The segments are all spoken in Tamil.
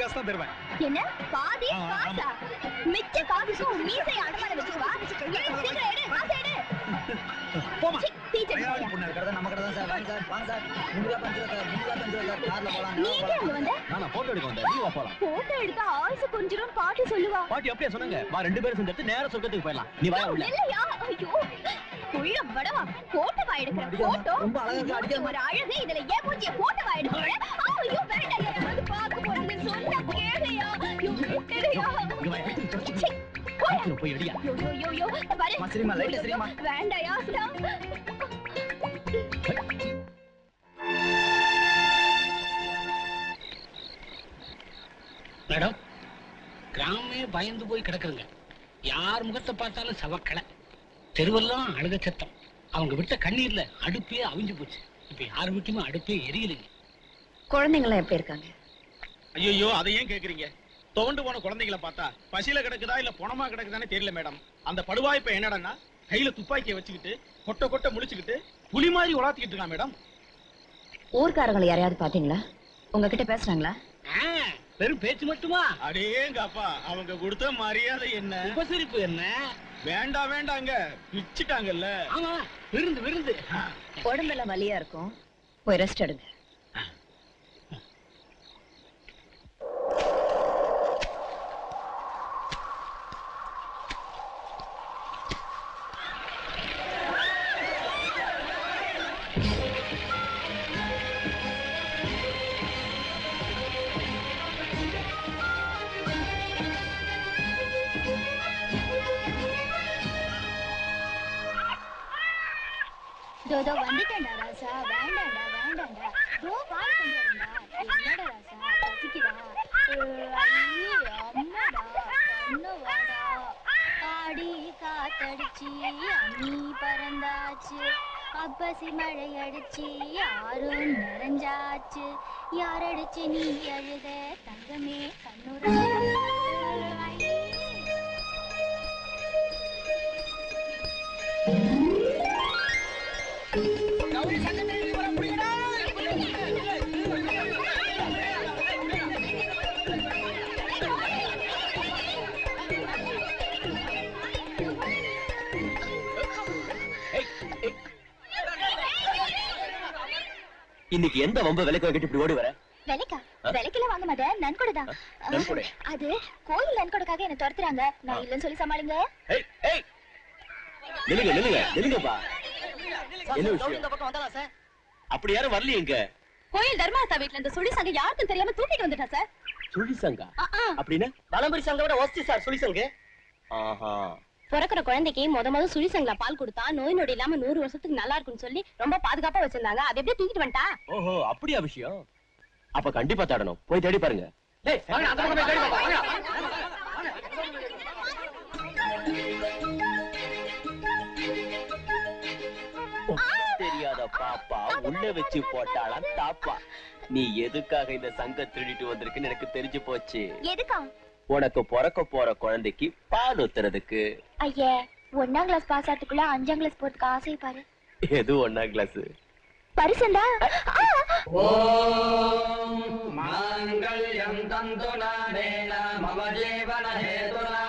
காசு தான் தருவேன். என்ன பாதி காசா? மிச்ச காசும் மீசை அடமான வச்சுட்டு வா. சீக்கிரம் எடு, காசு எடு. போமா. ஐயாடி பொண்ணு கடை நம்ம கடை தான் சார். வாங்க சார், வாங்க சார். 3 ரூபாய் 5 ரூபாய் சார். 3 ரூபாய் 5 ரூபாய் சார். கார்ல போலாம். நீங்க எங்க வந்த? நான் போட்டோ எடுக்க வந்தேன். நீ வா போலாம். போட்டோ எடுக்க ஆசை கொஞ்சம் பாட்டி சொல்லுவா. பாட்டி அப்படியே சொன்னாங்க. வா 2 பேரும் சேர்ந்து நேரா சொர்க்கத்துக்கு போயிடலாம். நீ வா உள்ள. இல்லையா? ஐயோ. புள்ள படவா. போட்டோவா எடுக்கற போட்டோ. ரொம்ப அழகா இருக்கு. அடிக்க ஒரு அழகு இதுல ஏன் மூஞ்சிய போட்டோவா எடுக்கற? ஐயோ வேண்டாம். யாராவது பாக்க போறது சொன்னா கேளையா? ஐயோ கேளையா? இங்க வா. போய் அடியா. யோ பாரு. மஸ்ரிமா லைட் சரிமா. வேண்டாயா சுடா. மேடம், கிராமே பயந்து போய் கிடக்குறங்க. யார் முகத்தை பார்த்தாலும் சவக்கலை, தெருவெல்லாம் அழுக சத்தம். அவங்க விட்ட கண்ணீர்ல அடுப்பே அவிஞ்சு போச்சு. இப்ப யார் வீட்டுமே அடுப்பே எரியலைங்க. குழந்தைங்களாம் எப்படி இருக்காங்க? ஐயோ அதை ஏன் கேக்குறீங்க? தோண்டு போன குழந்தைகளை பார்த்தா பசியில கிடக்குதா இல்ல பணமா கிடக்குதானே தெரியல மேடம். அந்த படுவாய் இப்ப என்னடா கையில துப்பாக்கியை வச்சுக்கிட்டு கொட்டை கொட்டை முழிச்சுக்கிட்டு புலி மாதிரி உலாத்திக்கிட்டு இருக்கான் மேடம். ஊர்க்காரங்களை யாரையாவது பாத்தீங்களா? உங்ககிட்ட பேசுறாங்களா? வெறும் பேச்சு மட்டுமா? அடேங்கப்பா, அவங்க கொடுத்த மரியாதை என்ன, உபசரிப்பு என்ன? வேண்டாம் வேண்டாங்க, பிச்சுட்டாங்கல்ல. ஆமா, விருந்து விருந்து. உடம்பெல்லாம் வலியா இருக்கும், போய் ரெஸ்ட் எடுங்க. தோ வந்துட்டேன்டா ராசா. வேண்டாம்டா வேண்டாம்டா. தோ பால் கொண்டு வரேன்டா. என்னடா ராசா பசிக்குதா? ஐயோ அம்மாடா கண்ணு வாடா. ஆடி காத்தடிச்சு அம்மி பறந்தாச்சு. அப்பசி மழை அடிச்சு யாரும் நிறைஞ்சாச்சு. யாரடிச்சு நீ அழுத தங்கமே கண்ணுற. இன்னைக்கு எந்த வம்ப விலைக்கு வாங்கிட்டு இப்படி ஓடி வர? விலைக்கா? விலைக்கெல்லாம் வாங்க மாட்டேன், நன்கொடைதான். அது கோயில் நன்கொடைக்காக என்ன துரத்துறாங்க. நான் இல்லன்னு சொல்லி சமாளிங்க. நில்லுங்க நில்லுங்க நில்லுங்கப்பா. என்ன விஷயம்? அப்படி யாரும் வரலையே இங்க. கோயில் தர்மாஸ்தா வீட்டுல இந்த சுழி சங்க யாருக்கும் தெரியாம தூக்கிட்டு வந்துட்டா சார். சுழி சங்கா? அப்படின்னா வலம்பரி சங்கோட வஸ்தி சார் சுழி சங்க. ஆஹா. பிறக்கிற குழந்தைக்கு முத சுழிசங்களா பால் கொடுத்தா நோய் நொடி இல்லாம 100 வருஷத்துக்கு நல்லா இருக்கும்னு சொல்லி ரொம்ப பாதுகாப்பா வச்சிருந்தாங்க. அது எப்படி தூக்கிட்டு வந்துட்டா? ஓஹோ அப்படியா விஷயம்? அப்ப கண்டிப்பா தேடணும், போய் தேடி பாருங்க. தெரியாத பாப்பா உள்ள வச்சு போட்டாலாம் தாப்பா. நீ எதுக்காக இந்த சங்க திருடிட்டு வந்திருக்குன்னு எனக்கு தெரிஞ்சு போச்சு. எதுக்கா? உனக்கு பிறக்க போற குழந்தைக்கு பால் ஊத்துறதுக்கு. ஐயே, 1ஆம் கிளாஸ் பாஸ் ஆறதுக்குள்ள 5ஆம் கிளாஸ் போறதுக்கு ஆசை பாரு. எது 1ஆம் கிளாஸ்? பரிசந்தா. ஓம் மாங்கல்யம் தந்துநானேன மம ஜீவன ஹேதுனா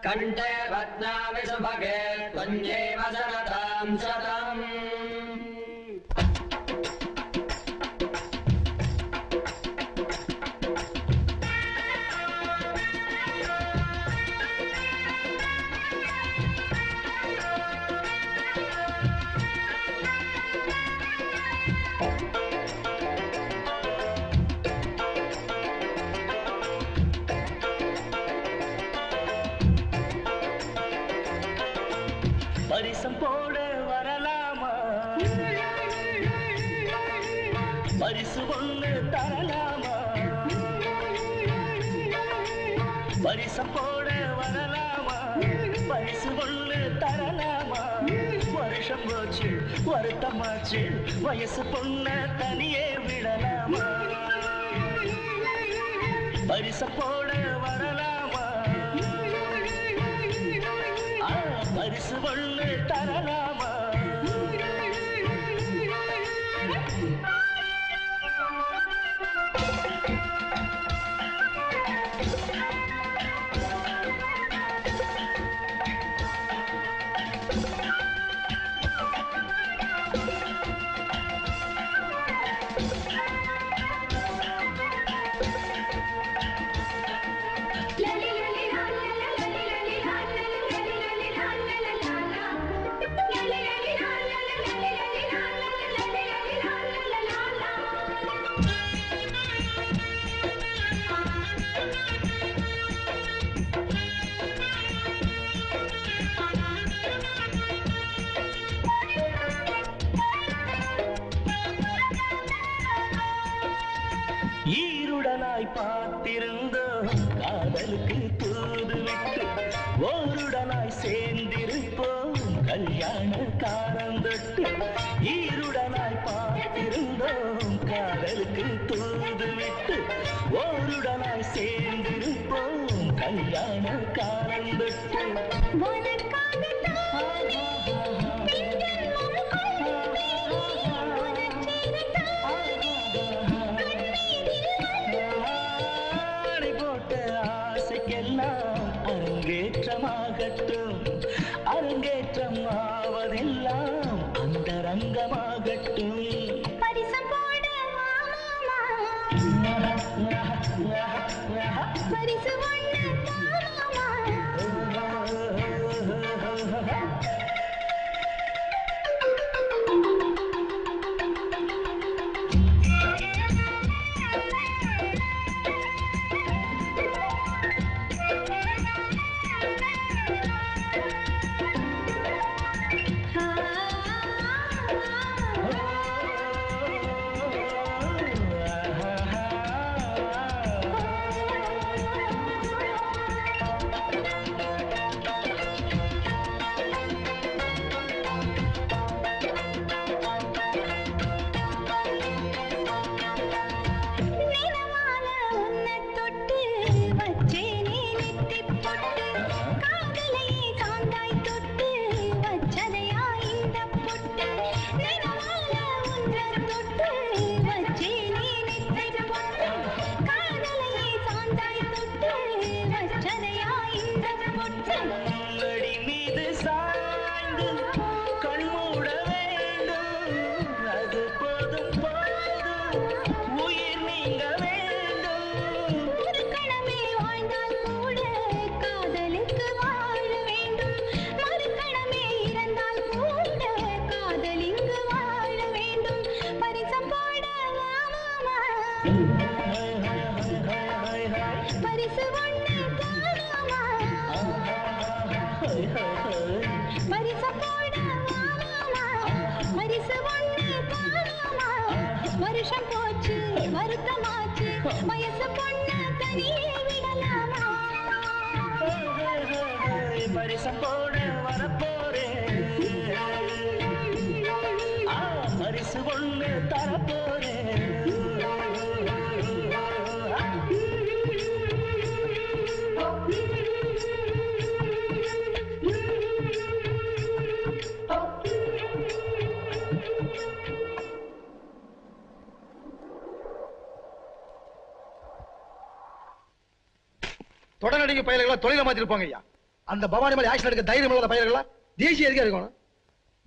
கண்டே பத்னாமி சுபகே த்வஞ்சேவ சரதாம் சதம். பரிசம் போட வரலாமா? பரிசு ஒண்ணு தரலாமா? பரிசம் போட வரலாமா? பரிசு ஒண்ணு தரலாமா? வருஷம் போச்சு வருத்தமாச்சு, வயசு பொண்ண தனியே விடலாமா? பரிசம் போட வரலாமா? பரிசு ஒண்ணு தரலாமா? அரங்கேற்றமாகட்டும் அரங்கேற்றம் ஆவதெல்லாம் அந்த ரங்கமாகட்டும் பரிசம் போட மாமா பரிசு ஒண்ணு மாமா வருஷம் போச்சு வருத்தமாச்சு வயசு பொண்ணு தனியே விடலாமா பரிசம் போட வரப்போறேன் பரிசு ஒண்ணு தரப்போறேன் தொடர்நடிகை பயிர்களா தொழில மாத்திருப்பாங்க ஐயா. அந்த பவானி மேல ஆக்ஷன் எடுக்க தைரியம் இல்லாத பயிர்களா தேசிய எதுக்கா இருக்கணும்?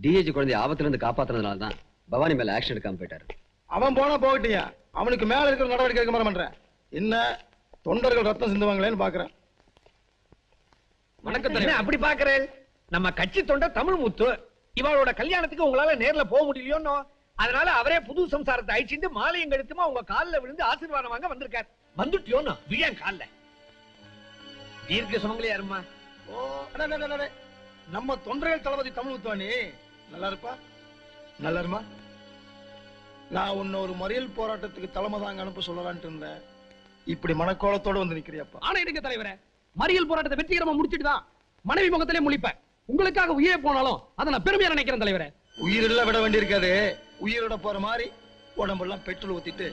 டிஏஜி குழந்தைய ஆபத்துல இருந்து காப்பாத்துறதுனால தான் பவானி மேல ஆக்ஷன் எடுக்காம போயிட்டாரு. அவன் போனா போகட்டியா, அவனுக்கு மேல இருக்கிற நடவடிக்கை எடுக்க பண்றேன். என்ன தொண்டர்கள் ரத்தம் சிந்துவாங்களேன்னு பாக்குறேன். வணக்கம். அப்படி பாக்குறேன். நம்ம கட்சி தொண்டர் தமிழ் முத்து இவளோட கல்யாணத்துக்கு உங்களால நேர்ல போக முடியலையோன்னு, அதனால அவரே புது சம்சாரத்தை அழிச்சிட்டு மாலையும் கழுத்துமா உங்க காலில் விழுந்து ஆசீர்வாதம் வாங்க வந்திருக்காரு. வந்துட்டியோன்னு விழியான் காலில் தீர்க்க சுமங்கலியா இருமா. நம்ம தொண்டர்கள் தளபதி தமிழ் முத்துவானி நல்லா இருப்பா, நல்லா இருமா. நான் உன்ன ஒரு மறியல் போராட்டத்துக்கு தலைமை தாங்க அனுப்ப சொல்லலான்ட்டு இருந்தேன். இப்படி மனக்கோலத்தோட வந்து நிக்கிறியாப்பா. ஆனா எடுங்க தலைவரே, மறியல் போராட்டத்தை வெற்றிகரமா முடிச்சிட்டு தான் மனைவி முகத்திலே முழிப்பேன். உங்களுக்காக உயிரே போனாலும் அதை நான் பெருமையா நினைக்கிறேன் தலைவரே. உயிரெல்லாம் விட வேண்டி இருக்காது. உயிரோட போற மாதிரி உடம்பெல்லாம் பெட்ரோல் ஊத்திட்டு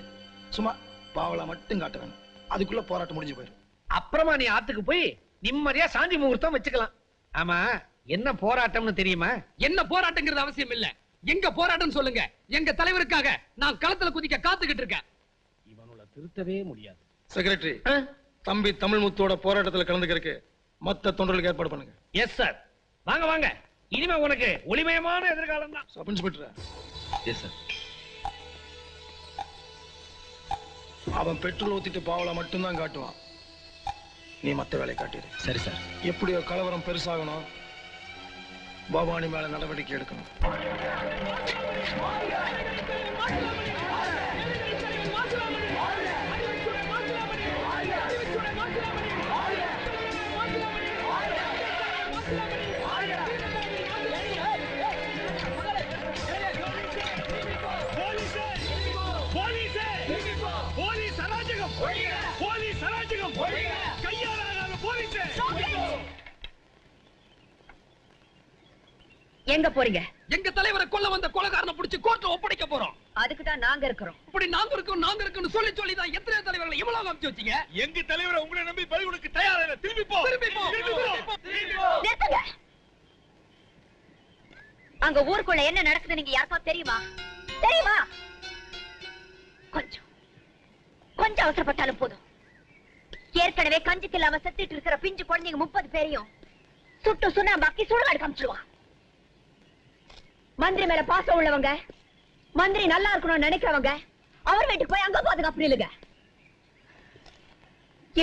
சும்மா பாவலா மட்டும் காட்டுறாங்க. அதுக்குள்ள போராட்டம் முடிஞ்சு போயிடும். அப்புறமா நீ ஆத்துக்கு போய் நிம்மதியா சாந்தி முகூர்த்தம் வச்சுக்கலாம். ஆமா, என்ன போராட்டம்னு தெரியுமா? என்ன போராட்டங்கிறது அவசியம் இல்ல. எங்க போராட்டம் சொல்லுங்க. எங்க தலைவருக்காக நான் களத்துல குதிக்க காத்துக்கிட்டு இருக்கேன். இவனோட திருத்தவே முடியாது. செக்ரட்டரி, தம்பி தமிழ் முத்தோட போராட்டத்துல கலந்துக்கிறதுக்கு மத்த தொண்டர்களுக்கு ஏற்பாடு பண்ணுங்க. Yes sir. வாங்க வாங்க, இனிமே உனக்கு ஒளிமயமான எதிர்காலம் தான். Sub inspector. Yes sir. அவன் பெட்ரோல் ஊத்திட்டு பாவலா மட்டும்தான் காட்டுவான். நீ மத்த வேலையை காட்டிடு. சரி சார். எப்படியோ கலவரம் பெருசாகணும், பவானி மேல நடவடிக்கை எடுக்கணும். எங்க போறீங்க? எங்க தலைவரை கொல்ல வந்த கொலைகாரனை பிடிச்சு கோர்ட்ல ஒப்படைக்க போறோம். அதுக்கு தான் நாங்க இருக்கிறோம். இப்படி நாங்க இருக்கோம்னு சொல்லி தான் எத்தனை தலைவர்களை இவ்வளவு அனுப்பிச்சு வச்சீங்க. எங்க தலைவரை உங்களை நம்பி பலி கொடுக்க தயாரா. திரும்பி போ. நிறுத்துங்க. அங்க ஊருக்குள்ள என்ன நடக்குது நீங்க யாருக்கும் தெரியுமா? தெரியுமா? கொஞ்சம் கொஞ்சம் அவசரப்பட்டாலும் போதும். ஏற்கனவே கஞ்சிக்கு இல்லாம செத்துட்டு இருக்கிற பிஞ்சு குழந்தைங்க 30 பேரையும் சுட்டு சுண்ணாம்பாக்கி சுடுகாடு காமிச்சிடுவான். மந்திரி மேல பாசம் உள்ளவங்க, மந்திரி நல்லா இருக்கணும்னு நினைக்கிறவங்க அவர் வீட்டுக்கு போய் அங்க பாதுகாப்பு இல்லைங்க.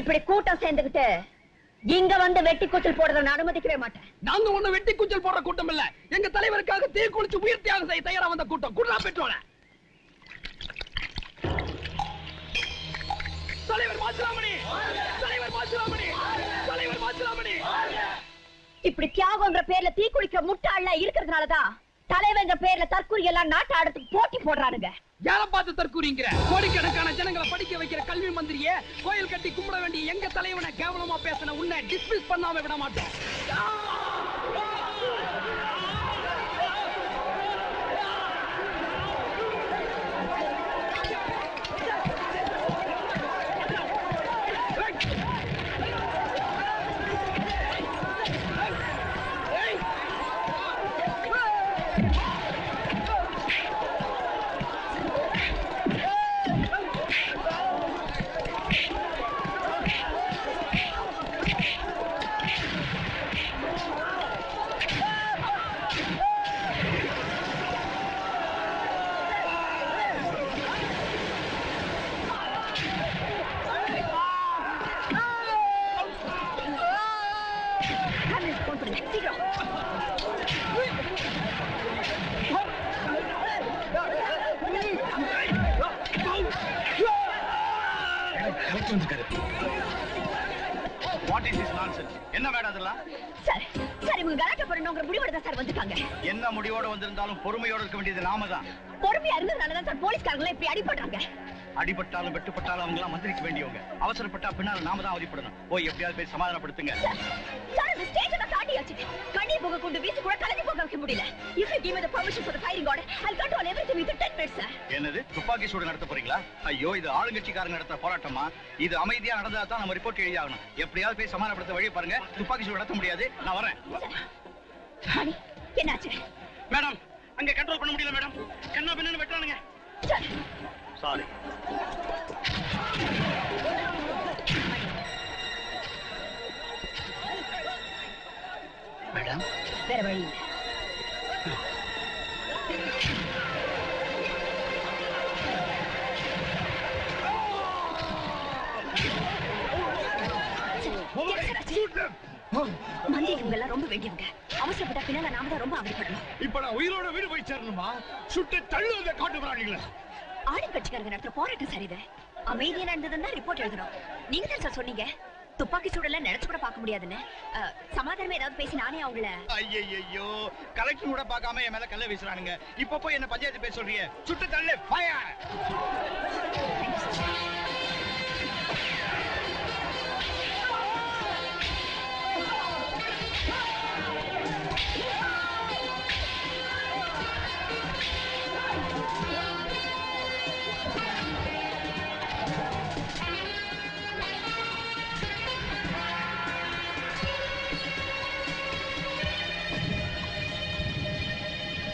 இப்படி கூட்டம் சேர்ந்துகிட்டு இங்க வந்து வெட்டி கூச்சல் போடுறத நான் அனுமதிக்கவே மாட்டேன். நாங்க ஒண்ணு வெட்டி கூச்சல் போடுற கூட்டம் இல்ல. எங்க தலைவருக்காக தீ குளிச்சு உயிர் தியாகம் செய்ய தயாரா வந்த கூட்டம். குடுறா பெட்ரோல. தலைவர் மாசிலாமணி, தலைவர் மாசிலாமணி, தலைவர் மாசிலாமணி. இப்படி தியாகம்ன்ற பேர்ல தீ குளிக்க முட்டாள்லாம் இருக்கிறதுனாலதான் தலைவங்க பேர்ல தற்கூரி எல்லாம் நாட்டை அடுத்து போட்டி போடுறானுங்க. யாரை பார்த்து தற்கூறிங்கிற? கோடிக்கணக்கான ஜனங்களை படிக்க வைக்கிற கல்வி மந்திரியே கோயில் கட்டி கும்பிட வேண்டிய எங்க தலைவனை கேவலமா பேசின உன்னை டிஸ்மிஸ் பண்ணாம விட மாட்டோம். என்ன மேடம் அதெல்லாம்? சார் சார் இவங்க கலாட்டா பண்ணணுங்கிற முடிவோட தான் சார் வந்துட்டாங்க. என்ன முடிவோட வந்திருந்தாலும் பொறுமையோட இருக்க வேண்டியது நாம தான். பொறுமையா இருந்ததுனாலதான் சார் போலீஸ்காரங்க இப்படி அடிபடுறாங்க. அடிபட்டாலும் வெட்டுப்பட்டாலும் அவங்க எல்லாம் மந்திரிக்க வேண்டியவங்க. அவசரப்பட்டா பின்னால நாம தான் அவதிப்படணும். போய் எப்படியாவது போய் சமாதானப்படுத்துங்க. சார் இந்த ஸ்டேஜ் தான் தாண்டியாச்சு. கண்ணீர் புகை கொண்டு வீசி கூட கலந்து போக வைக்க முடியல. If you give me the permission for the firing order, I'll control everything within 10 minutes, sir. என்னது துப்பாக்கி சூடு நடத்த போறீங்களா? ஐயோ இது ஆளுங்கட்சிக்காரங்க நடத்த போராட்டமா? இது அமைதியா நடந்தா தான் நம்ம ரிப்போர்ட் எழுதி ஆகணும். எப்படியாவது போய் சமாதானப்படுத்த வழி பாருங்க. துப்பாக்கி சூடு நடத்த முடியாது. நான் வரேன். மணி என்னாச்சு? மேடம் அங்க கண்ட்ரோல் பண்ண முடியல மேடம். கண்ணா பின்னு வெட்டானுங்க. சாரி. மேடம் வேற வழி இல்லை. மந்திரி இவங்க எல்லாம் ரொம்ப வேண்டியவங்க. அவசரப்பட்ட பின்னால நாம தான் ரொம்ப அவதிப்படணும். இப்ப நான் உயிரோட வீடு போய் சேரணுமா? சுட்டு தள்ளுவதை காட்டு போறாங்களே. ஆளுங்கட்சிக்காரங்க நடத்துற போராட்டம் சரிது. அமைதியா நடந்ததுன்னா ரிப்போர்ட் எழுதணும். நீங்க தான் சார் சொன்னீங்க துப்பாக்கி சூடல நினைச்சு கூட பார்க்க முடியாதுன்னு. சமாதானமே ஏதாவது பேசி நானே அவங்கள. ஐயோ கலெக்ஷன் கூட பார்க்காம என் மேல கல்ல வீசுறானுங்க. இப்ப போய் என்ன பஞ்சாயத்து பேச சொல்றீங்க? சுட்டு தள்ளு ஃபயர்.